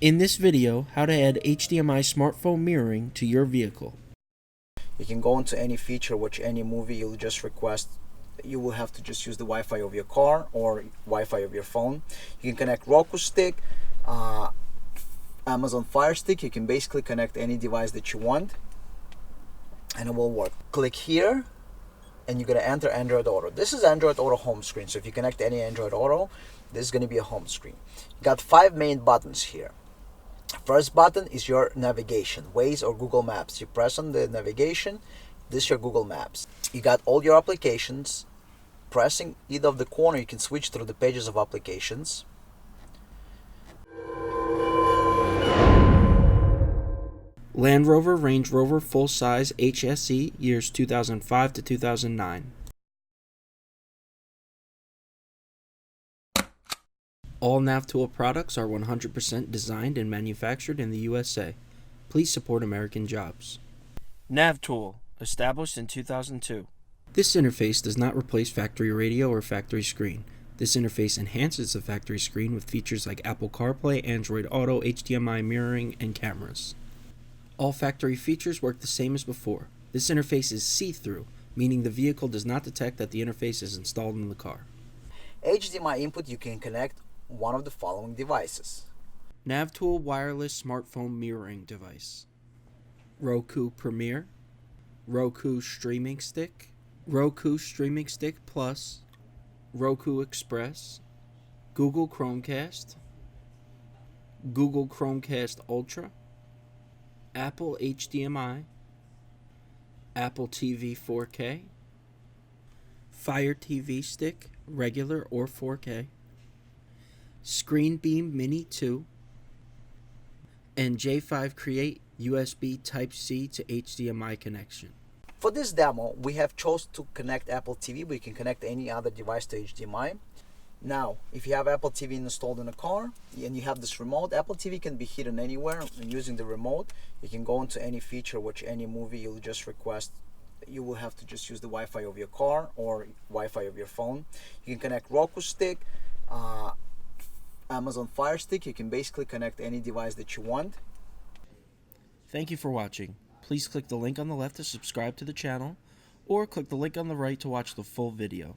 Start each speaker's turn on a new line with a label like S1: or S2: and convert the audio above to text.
S1: In this video, how to add HDMI smartphone mirroring to your vehicle.
S2: You can go into any feature, which any movie you'll just request. You will have to just use the Wi-Fi of your car or Wi-Fi of your phone. You can connect Roku stick, Amazon Fire Stick. You can basically connect any device that you want and it will work. Click here and you're going to enter Android Auto. This is Android Auto home screen. So if you connect any Android Auto, this is going to be a home screen. You got 5 main buttons here. First button is your navigation, Waze or Google Maps. You press on the navigation, this is your Google Maps. You got all your applications. Pressing either of the corner, you can switch through the pages of applications.
S1: Land Rover, Range Rover, full-size HSE, years 2005 to 2009. All NavTool products are 100% designed and manufactured in the USA. Please support American jobs. NavTool, established in 2002. This interface does not replace factory radio or factory screen. This interface enhances the factory screen with features like Apple CarPlay, Android Auto, HDMI mirroring, and cameras. All factory features work the same as before. This interface is see-through, meaning the vehicle does not detect that the interface is installed in the car.
S2: HDMI input, you can connect one of the following devices.
S1: NavTool wireless smartphone mirroring device. Roku Premiere, Roku Streaming Stick, Roku Streaming Stick Plus, Roku Express, Google Chromecast, Google Chromecast Ultra, Apple HDMI, Apple TV 4K, Fire TV Stick, regular or 4K, Screen Beam Mini 2, and J5 Create USB Type-C to HDMI connection.
S2: For this demo, we have chosen to connect Apple TV, but you can connect any other device to HDMI. Now, if you have Apple TV installed in a car and you have this remote, Apple TV can be hidden anywhere, and using the remote, you can go into any feature, which any movie you'll just request. You will have to just use the Wi-Fi of your car or Wi-Fi of your phone. You can connect Roku stick, Amazon Fire Stick. You can basically connect any device that you want.
S1: Thank you for watching. Please click the link on the left to subscribe to the channel, or click the link on the right to watch the full video.